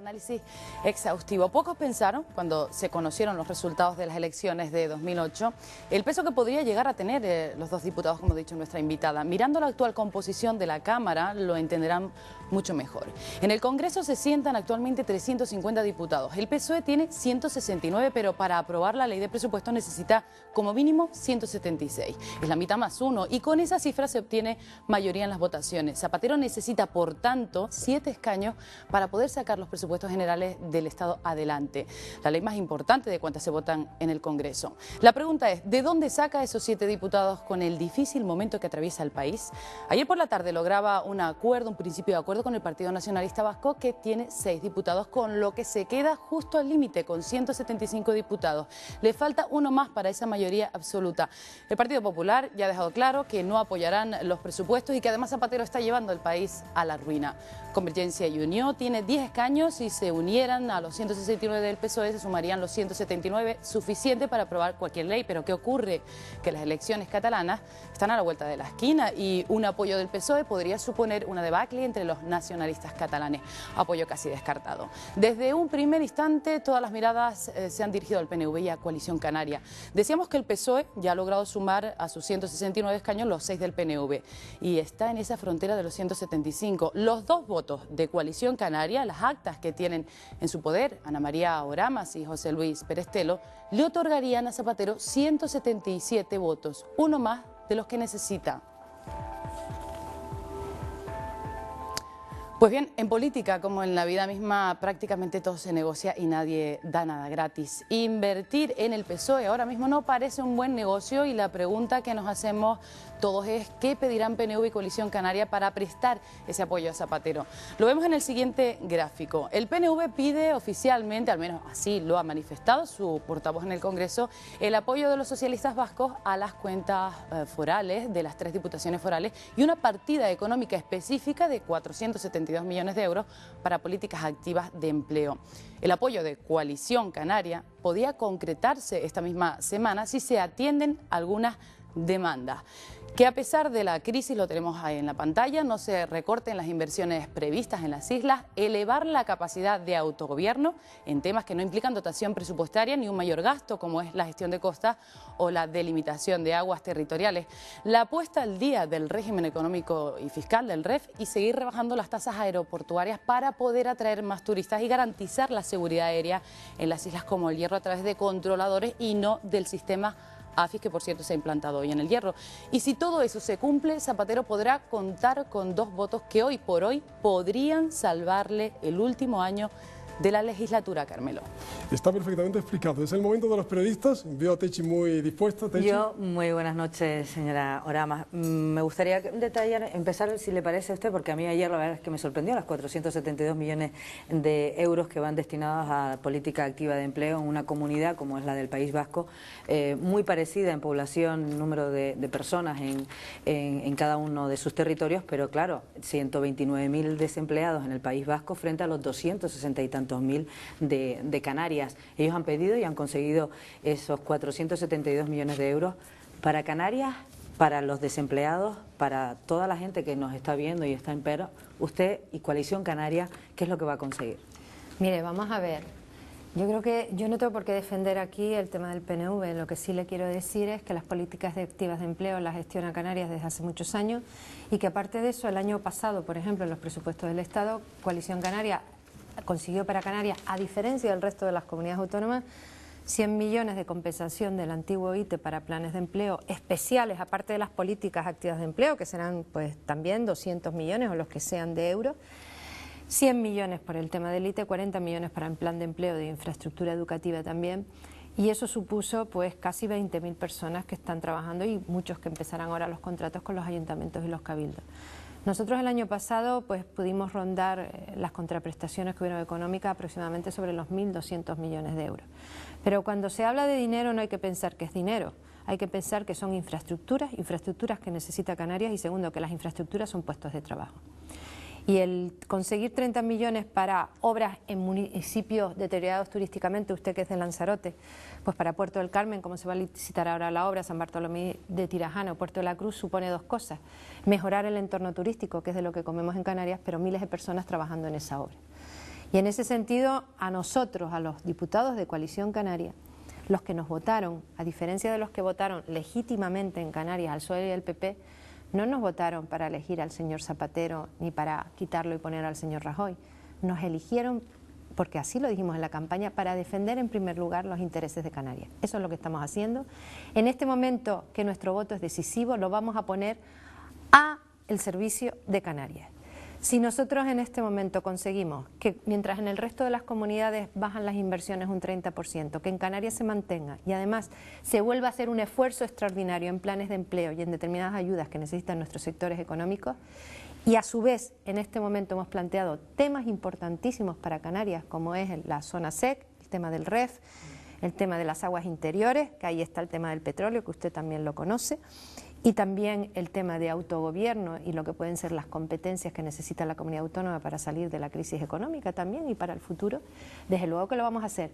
análisis exhaustivo. Pocos pensaron, cuando se conocieron los resultados de las elecciones de 2008, el peso que podría llegar a tener los dos diputados, como ha dicho nuestra invitada. Mirando la actual composición de la Cámara, lo entenderán mucho mejor. En el Congreso se sientan actualmente 350 diputados. El PSOE tiene 169, pero para aprobar la ley de presupuestos necesita como mínimo 176. Es la mitad más uno, y con esa cifra se obtiene mayoría en las votaciones. Zapatero necesita, por tanto, 7 escaños para poder sacar los presupuestos generales del Estado adelante. La ley más importante de cuántas se votan en el Congreso. La pregunta es, ¿de dónde saca esos 7 diputados con el difícil momento que atraviesa el país? Ayer por la tarde lograba un principio de acuerdo con el Partido Nacionalista Vasco, que tiene 6 diputados, con lo que se queda justo al límite, con 175 diputados. Le falta uno más para esa mayoría absoluta. El Partido Popular ya ha dejado claro que no apoyarán los presupuestos y que además Zapatero está llevando al país a la ruina. Convergencia y Unió tiene 10 escaños. Si se unieran a los 169 del PSOE, se sumarían los 179, suficiente para aprobar cualquier ley. Pero ¿qué ocurre? Que las elecciones catalanas están a la vuelta de la esquina y un apoyo del PSOE podría suponer una debacle entre los nacionalistas catalanes. Apoyo casi descartado. Desde un primer instante, todas las miradas se han dirigido al PNV y a Coalición Canaria. Decíamos que el PSOE ya ha logrado sumar a sus 169 escaños los 6 del PNV y está en esa frontera de los 175. Los 2 votos de Coalición Canaria, las actas que tienen en su poder Ana María Oramas y José Luis Perestelo, le otorgarían a Zapatero 177 votos, uno más de los que necesita. Pues bien, en política, como en la vida misma, prácticamente todo se negocia y nadie da nada gratis. Invertir en el PSOE ahora mismo no parece un buen negocio, y la pregunta que nos hacemos todos es ¿qué pedirán PNV y Coalición Canaria para prestar ese apoyo a Zapatero? Lo vemos en el siguiente gráfico. El PNV pide oficialmente, al menos así lo ha manifestado su portavoz en el Congreso, el apoyo de los socialistas vascos a las cuentas forales de las 3 diputaciones forales y una partida económica específica de 472 millones de euros para políticas activas de empleo. El apoyo de Coalición Canaria podía concretarse esta misma semana si se atienden algunas demandas. Que a pesar de la crisis, lo tenemos ahí en la pantalla, no se recorten las inversiones previstas en las islas, elevar la capacidad de autogobierno en temas que no implican dotación presupuestaria ni un mayor gasto, como es la gestión de costas o la delimitación de aguas territoriales, la puesta al día del régimen económico y fiscal del REF y seguir rebajando las tasas aeroportuarias para poder atraer más turistas y garantizar la seguridad aérea en las islas como el Hierro a través de controladores y no del sistema AFIS, que por cierto se ha implantado hoy en el Hierro. Y si todo eso se cumple, Zapatero podrá contar con 2 votos que hoy por hoy podrían salvarle el último año de la legislatura, Carmelo. Está perfectamente explicado. Es el momento de los periodistas. Veo a Techi muy dispuesta. Techi. Yo, muy buenas noches, señora Oramas. Me gustaría detallar, empezar, si le parece a usted, porque a mí ayer la verdad es que me sorprendió las 472 millones de euros que van destinados a política activa de empleo en una comunidad como es la del País Vasco, muy parecida en población, número de personas en cada uno de sus territorios, pero claro, 129.000 desempleados en el País Vasco frente a los 260 y tantos mil de Canarias. Ellos han pedido y han conseguido esos 472 millones de euros para Canarias, para los desempleados, para toda la gente que nos está viendo y está en paro. Usted y Coalición Canaria, ¿qué es lo que va a conseguir? Mire, vamos a ver. Yo creo que yo no tengo por qué defender aquí el tema del PNV. Lo que sí le quiero decir es que las políticas activas de empleo las gestiona Canarias desde hace muchos años y que aparte de eso, el año pasado, por ejemplo, en los presupuestos del Estado, Coalición Canaria consiguió para Canarias, a diferencia del resto de las comunidades autónomas, 100 millones de compensación del antiguo ITE para planes de empleo especiales, aparte de las políticas activas de empleo, que serán pues también 200 millones o los que sean de euros, 100 millones por el tema del ITE, 40 millones para el plan de empleo de infraestructura educativa también, y eso supuso pues casi 20.000 personas que están trabajando y muchos que empezarán ahora los contratos con los ayuntamientos y los cabildos. Nosotros el año pasado pues pudimos rondar las contraprestaciones que hubieron económicas aproximadamente sobre los 1.200 millones de euros. Pero cuando se habla de dinero no hay que pensar que es dinero, hay que pensar que son infraestructuras que necesita Canarias y segundo, que las infraestructuras son puestos de trabajo. Y el conseguir 30 millones para obras en municipios deteriorados turísticamente, usted que es de Lanzarote, pues para Puerto del Carmen, como se va a licitar ahora la obra, San Bartolomé de Tirajana o Puerto de la Cruz, supone 2 cosas. Mejorar el entorno turístico, que es de lo que comemos en Canarias, pero miles de personas trabajando en esa obra. Y en ese sentido, a nosotros, a los diputados de Coalición Canaria, los que nos votaron, a diferencia de los que votaron legítimamente en Canarias al PSOE y al PP, no nos votaron para elegir al señor Zapatero ni para quitarlo y poner al señor Rajoy. Nos eligieron, porque así lo dijimos en la campaña, para defender en primer lugar los intereses de Canarias. Eso es lo que estamos haciendo. En este momento que nuestro voto es decisivo, lo vamos a poner a el servicio de Canarias. Si nosotros en este momento conseguimos que mientras en el resto de las comunidades bajan las inversiones un 30%, que en Canarias se mantenga y además se vuelva a hacer un esfuerzo extraordinario en planes de empleo y en determinadas ayudas que necesitan nuestros sectores económicos, y a su vez en este momento hemos planteado temas importantísimos para Canarias como es la zona SEC, el tema del REF, el tema de las aguas interiores, que ahí está el tema del petróleo, que usted también lo conoce, y también el tema de autogobierno y lo que pueden ser las competencias que necesita la comunidad autónoma para salir de la crisis económica también y para el futuro. Desde luego que lo vamos a hacer,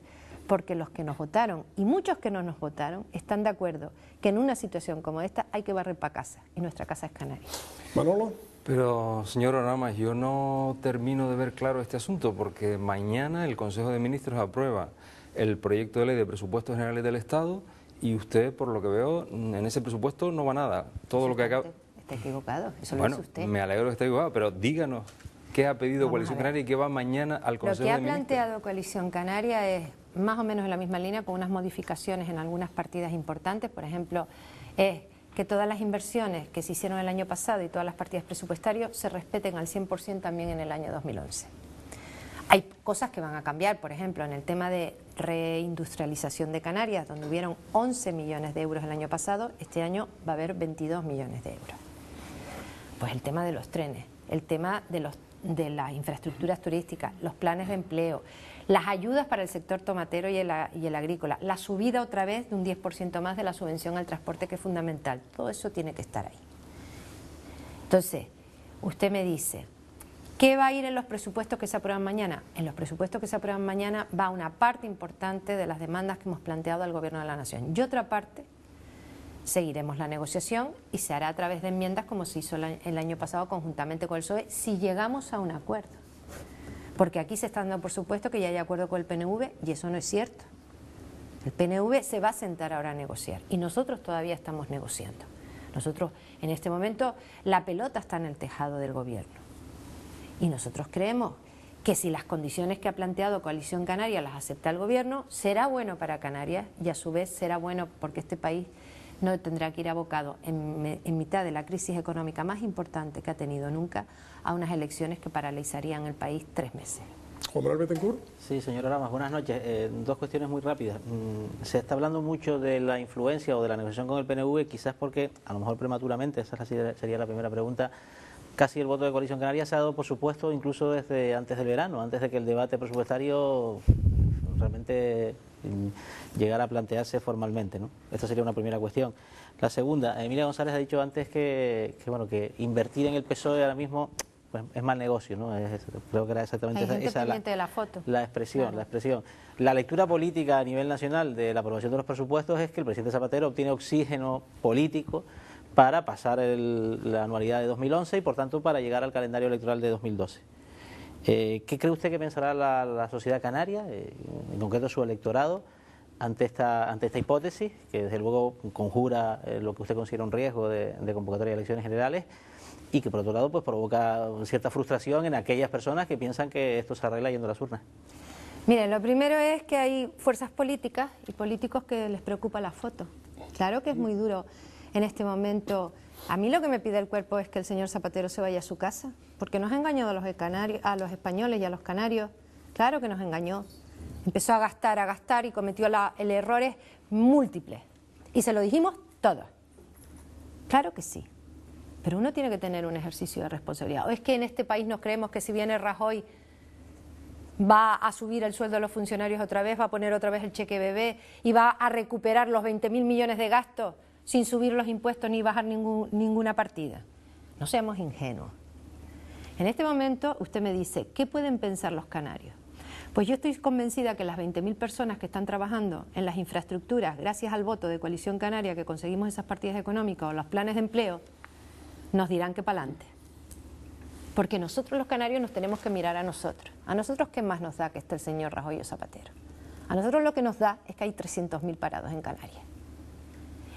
porque los que nos votaron y muchos que no nos votaron están de acuerdo que en una situación como esta hay que barrer para casa, y nuestra casa es Canarias. Manolo. Pero, señor Oramas, yo no termino de ver claro este asunto, porque mañana el Consejo de Ministros aprueba el proyecto de ley de presupuestos generales del Estado y usted, por lo que veo, en ese presupuesto no va nada. Todo lo que acaba... Está equivocado, eso lo bueno, dice usted. Me alegro que esté equivocado, pero díganos qué ha pedido Coalición Canaria y qué va mañana al Consejo de Ministros. Lo que ha planteado Coalición Canaria es más o menos en la misma línea, con unas modificaciones en algunas partidas importantes. Por ejemplo, es que todas las inversiones que se hicieron el año pasado y todas las partidas presupuestarias se respeten al 100% también en el año 2011. Hay cosas que van a cambiar, por ejemplo, en el tema de reindustrialización de Canarias, donde hubieron 11 millones de euros el año pasado, este año va a haber 22 millones de euros. Pues el tema de los trenes, el tema de las infraestructuras turísticas, los planes de empleo, las ayudas para el sector tomatero y el agrícola, la subida otra vez de un 10% más de la subvención al transporte, que es fundamental. Todo eso tiene que estar ahí. Entonces, usted me dice, ¿qué va a ir en los presupuestos que se aprueban mañana? En los presupuestos que se aprueban mañana va una parte importante de las demandas que hemos planteado al Gobierno de la Nación. Y otra parte, seguiremos la negociación y se hará a través de enmiendas como se hizo el año pasado conjuntamente con el PSOE, si llegamos a un acuerdo. Porque aquí se está dando por supuesto que ya hay acuerdo con el PNV y eso no es cierto. El PNV se va a sentar ahora a negociar y nosotros todavía estamos negociando. Nosotros en este momento la pelota está en el tejado del Gobierno. Y nosotros creemos que si las condiciones que ha planteado Coalición Canaria las acepta el Gobierno, será bueno para Canarias y a su vez será bueno porque este país no tendrá que ir abocado en mitad de la crisis económica más importante que ha tenido nunca a unas elecciones que paralizarían el país 3 meses. Juan Manuel Betancourt. Sí, señor Oramas, buenas noches. Dos cuestiones muy rápidas. Se está hablando mucho de la influencia o de la negociación con el PNV, quizás porque, a lo mejor prematuramente, esa sería la primera pregunta, casi el voto de Coalición Canaria se ha dado por supuesto incluso desde antes del verano, antes de que el debate presupuestario realmente llegara a plantearse formalmente, ¿no? Esta sería una primera cuestión. La segunda, Emilia González ha dicho antes que invertir en el PSOE ahora mismo pues, es mal negocio, ¿no? Creo que era exactamente esa la foto. La expresión, claro. la expresión. La lectura política a nivel nacional de la aprobación de los presupuestos es que el presidente Zapatero obtiene oxígeno político para pasar la anualidad de 2011 y por tanto para llegar al calendario electoral de 2012. ¿Qué cree usted que pensará la sociedad canaria, en concreto su electorado, ante esta hipótesis, que desde luego conjura lo que usted considera un riesgo de convocatoria de elecciones generales y que por otro lado pues provoca cierta frustración en aquellas personas que piensan que esto se arregla yendo a las urnas? Mire, lo primero es que hay fuerzas políticas y políticos que les preocupa la foto. Claro que es muy duro en este momento. A mí lo que me pide el cuerpo es que el señor Zapatero se vaya a su casa, porque nos ha engañado a los españoles y a los canarios. Claro que nos engañó. Empezó a gastar y cometió errores múltiples. Y se lo dijimos todos. Claro que sí. Pero uno tiene que tener un ejercicio de responsabilidad. ¿O es que en este país nos creemos que si viene Rajoy va a subir el sueldo de los funcionarios otra vez, va a poner otra vez el cheque bebé y va a recuperar los 20.000 millones de gastos sin subir los impuestos ni bajar ninguna partida? No seamos ingenuos. En este momento usted me dice, ¿qué pueden pensar los canarios? Pues yo estoy convencida que las 20.000 personas que están trabajando en las infraestructuras, gracias al voto de Coalición Canaria, que conseguimos esas partidas económicas o los planes de empleo, nos dirán que para adelante. Porque nosotros los canarios nos tenemos que mirar a nosotros. ¿A nosotros qué más nos da que esté el señor Rajoy o Zapatero? A nosotros lo que nos da es que hay 300.000 parados en Canarias.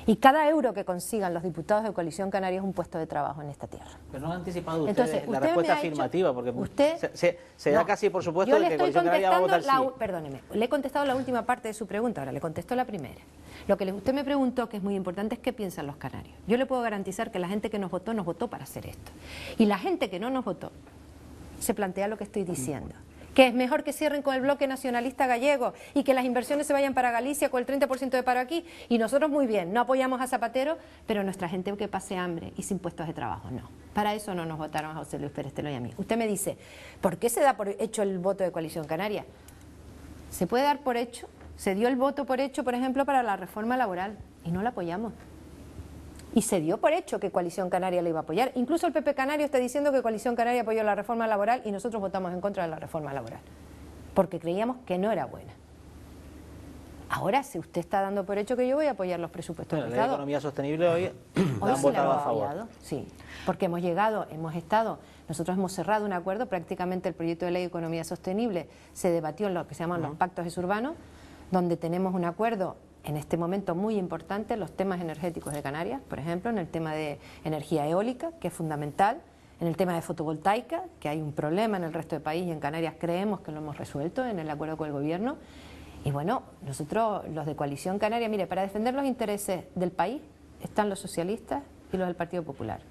Y cada euro que consigan los diputados de Coalición Canaria es un puesto de trabajo en esta tierra. Pero no han anticipado ustedes Entonces, la usted respuesta me ha afirmativa, hecho, porque usted, se da casi por supuesto yo de le que estoy Coalición Canaria va a votar contestando sí. perdóneme, le he contestado la última parte de su pregunta, ahora le contesto la primera. Lo que usted me preguntó, que es muy importante, es qué piensan los canarios. Yo le puedo garantizar que la gente que nos votó para hacer esto. Y la gente que no nos votó se plantea lo que estoy diciendo. Que es mejor que cierren con el bloque nacionalista gallego y que las inversiones se vayan para Galicia con el 30% de paro aquí, y nosotros muy bien, no apoyamos a Zapatero, pero nuestra gente que pase hambre y sin puestos de trabajo, no. Para eso no nos votaron a José Luis Pérez Telo y a mí. Usted me dice, ¿por qué se da por hecho el voto de Coalición Canaria? Se puede dar por hecho, se dio el voto por hecho, por ejemplo, para la reforma laboral, y no la apoyamos. Y se dio por hecho que Coalición Canaria le iba a apoyar. Incluso el PP Canario está diciendo que Coalición Canaria apoyó la reforma laboral y nosotros votamos en contra de la reforma laboral, porque creíamos que no era buena. Ahora, si usted está dando por hecho que yo voy a apoyar los presupuestos del La ley de Estado... economía sostenible hoy la han sí votado la a hemos favor. apoyado, sí, porque nosotros hemos cerrado un acuerdo, prácticamente el proyecto de ley de economía sostenible se debatió en lo que se llaman los pactos urbanos, donde tenemos un acuerdo en este momento muy importante en los temas energéticos de Canarias, por ejemplo, en el tema de energía eólica, que es fundamental, en el tema de fotovoltaica, que hay un problema en el resto del país y en Canarias creemos que lo hemos resuelto en el acuerdo con el gobierno. Y bueno, nosotros, los de Coalición Canaria, mire, para defender los intereses del país están los socialistas y los del Partido Popular.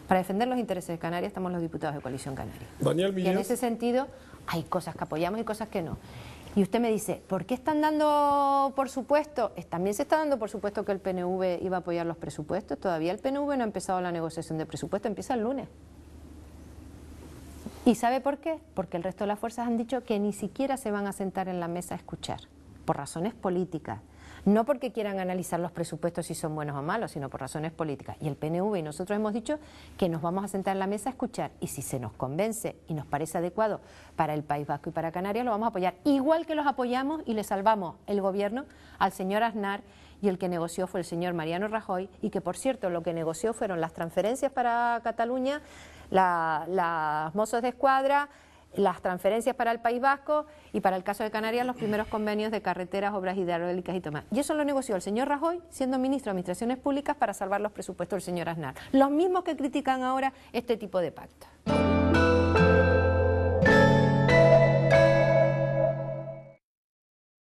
Para defender los intereses de Canarias estamos los diputados de Coalición Canaria. Daniel Y Millán. en ese sentido hay cosas que apoyamos y cosas que no. Y usted me dice, ¿por qué están dando por supuesto? También se está dando por supuesto que el PNV iba a apoyar los presupuestos. Todavía el PNV no ha empezado la negociación de presupuestos, empieza el lunes. ¿Y sabe por qué? Porque el resto de las fuerzas han dicho que ni siquiera se van a sentar en la mesa a escuchar, por razones políticas. No porque quieran analizar los presupuestos si son buenos o malos, sino por razones políticas. Y el PNV y nosotros hemos dicho que nos vamos a sentar en la mesa a escuchar, y si se nos convence y nos parece adecuado para el País Vasco y para Canarias, lo vamos a apoyar. Igual que los apoyamos y le salvamos el gobierno al señor Aznar, y el que negoció fue el señor Mariano Rajoy, y que por cierto lo que negoció fueron las transferencias para Cataluña, las mozos de escuadra, las transferencias para el País Vasco y para el caso de Canarias los primeros convenios de carreteras, obras hidráulicas y demás. Y eso lo negoció el señor Rajoy siendo ministro de Administraciones Públicas para salvar los presupuestos del señor Aznar. Los mismos que critican ahora este tipo de pactos.